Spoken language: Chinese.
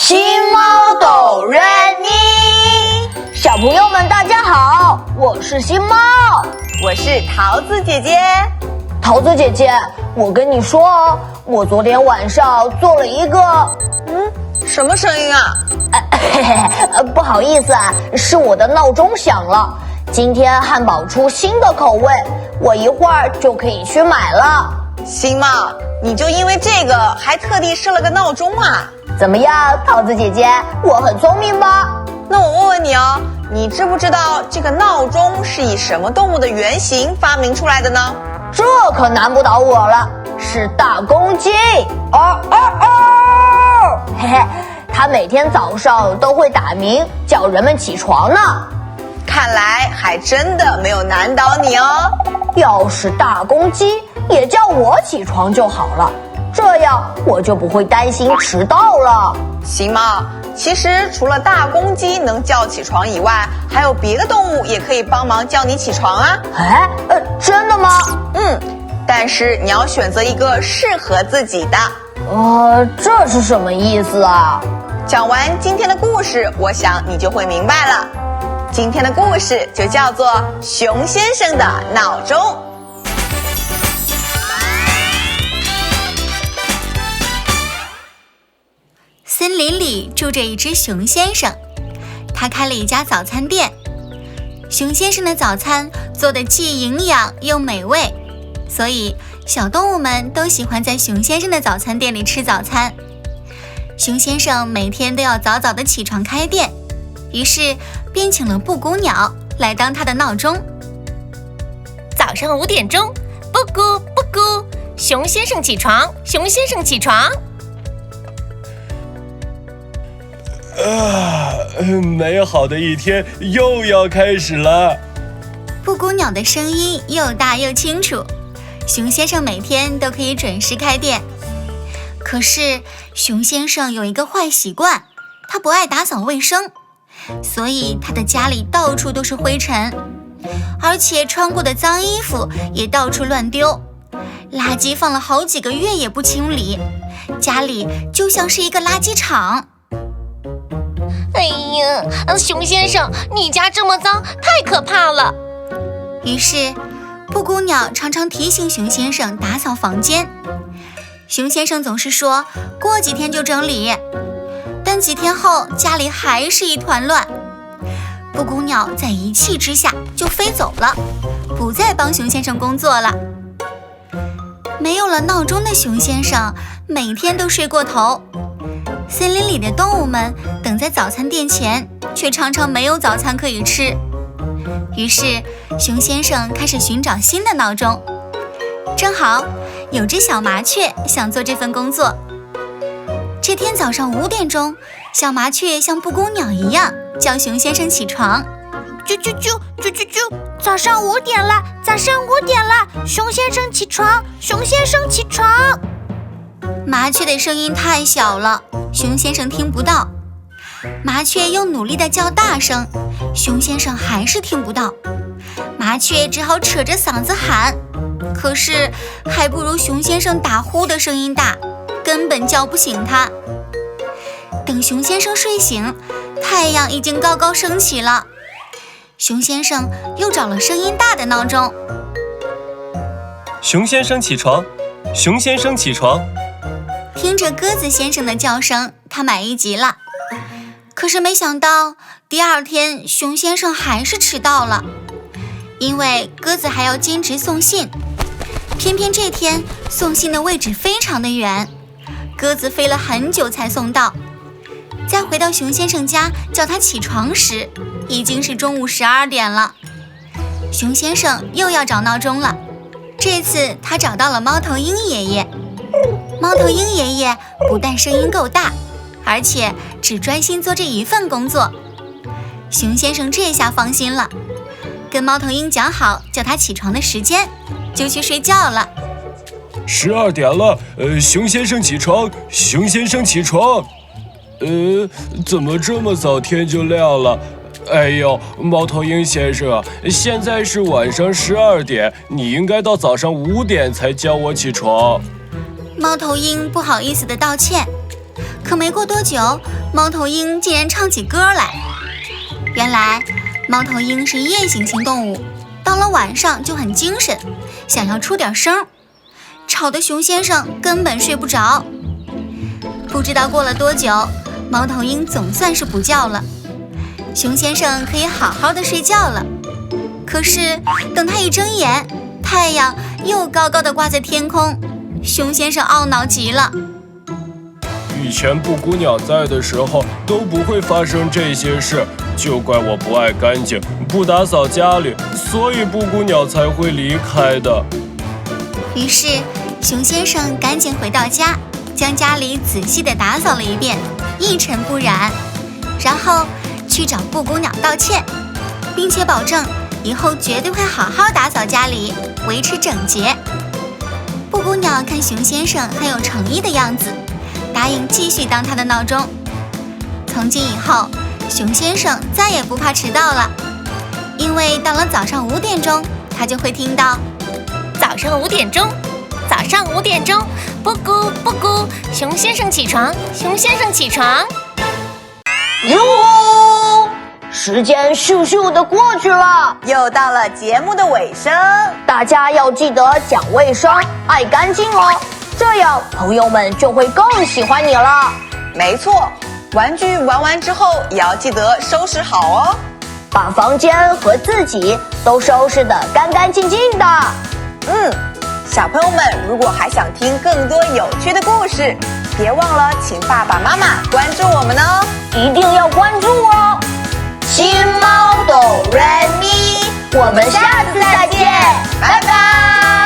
新猫哆瑞咪，小朋友们大家好，我是新猫，我是桃子姐姐。桃子姐姐，我跟你说哦，我昨天晚上做了一个，什么声音啊？不好意思啊，是我的闹钟响了。今天汉堡出新的口味，我一会儿就可以去买了。新猫，你就因为这个还特地设了个闹钟啊？怎么样，桃子姐姐，我很聪明吧？那我问问你哦，你知不知道这个闹钟是以什么动物的原型发明出来的呢？这可难不倒我了，是大公鸡。嘿嘿，它每天早上都会打鸣，叫人们起床呢。看来还真的没有难倒你哦。要是大公鸡也叫我起床就好了，这样我就不会担心迟到了。行吗？其实除了大公鸡能叫起床以外，还有别的动物也可以帮忙叫你起床啊。真的吗？但是你要选择一个适合自己的。这是什么意思啊？讲完今天的故事，我想你就会明白了。今天的故事就叫做《熊先生的闹钟》。森林里住着一只熊先生，他开了一家早餐店。熊先生的早餐做得既营养又美味，所以小动物们都喜欢在熊先生的早餐店里吃早餐。熊先生每天都要早早地起床开店，于是便请了布谷鸟来当他的闹钟。早上5点钟，布谷布谷，熊先生起床，熊先生起床。美好的一天又要开始了。布谷鸟的声音又大又清楚，熊先生每天都可以准时开店。可是熊先生有一个坏习惯，他不爱打扫卫生，所以他的家里到处都是灰尘，而且穿过的脏衣服也到处乱丢，垃圾放了好几个月也不清理，家里就像是一个垃圾场。哎呀，熊先生，你家这么脏，太可怕了。于是布谷鸟常常提醒熊先生打扫房间。熊先生总是说过几天就整理，但几天后家里还是一团乱。布谷鸟在一气之下就飞走了，不再帮熊先生工作了。没有了闹钟的熊先生每天都睡过头，森林里的动物们等在早餐店前，却常常没有早餐可以吃。于是熊先生开始寻找新的闹钟。正好有只小麻雀想做这份工作。这天早上5点钟，小麻雀像布谷鸟一样叫熊先生起床。啾啾啾啾啾啾，早上5点了，早上5点了，熊先生起床，熊先生起床。麻雀的声音太小了，熊先生听不到。麻雀又努力地叫大声，熊先生还是听不到。麻雀只好扯着嗓子喊，可是还不如熊先生打呼的声音大，根本叫不醒他。等熊先生睡醒，太阳已经高高升起了。熊先生又找了声音大的闹钟。熊先生起床，熊先生起床。听着鸽子先生的叫声，他满意极了。可是没想到第二天熊先生还是迟到了，因为鸽子还要兼职送信。偏偏这天送信的位置非常的远，鸽子飞了很久才送到。再回到熊先生家叫他起床时，已经是中午12点了。熊先生又要找闹钟了，这次他找到了猫头鹰爷爷。猫头鹰爷爷不但声音够大，而且只专心做这一份工作。熊先生这下放心了，跟猫头鹰讲好叫他起床的时间，就去睡觉了。12点了，熊先生起床，熊先生起床。怎么这么早天就亮了？哎呦，猫头鹰先生啊，现在是晚上12点，你应该到早上5点才叫我起床。猫头鹰不好意思地道歉，可没过多久，猫头鹰竟然唱起歌来。原来猫头鹰是夜行性动物，到了晚上就很精神，想要出点声，吵得熊先生根本睡不着。不知道过了多久，猫头鹰总算是不叫了，熊先生可以好好的睡觉了。可是等他一睁眼，太阳又高高的挂在天空，熊先生懊恼极了。以前布谷鸟在的时候都不会发生这些事，就怪我不爱干净，不打扫家里，所以布谷鸟才会离开的。于是熊先生赶紧回到家，将家里仔细地打扫了一遍，一尘不染，然后去找布谷鸟道歉，并且保证以后绝对会好好打扫家里，维持整洁。布谷鸟看熊先生很有诚意的样子，答应继续当他的闹钟。从今以后，熊先生再也不怕迟到了，因为到了早上5点钟，他就会听到早上5点钟，早上5点钟，布谷布谷，熊先生起床，熊先生起床。哟，时间咻咻的过去了，又到了节目的尾声，大家要记得讲卫生、爱干净哦，这样朋友们就会更喜欢你了。没错，玩具玩完之后也要记得收拾好哦，把房间和自己都收拾得干干净净的。小朋友们如果还想听更多有趣的故事，别忘了请爸爸妈妈关注我们哦，一定要关注哦！新猫哆瑞咪，我们下次再见，拜拜。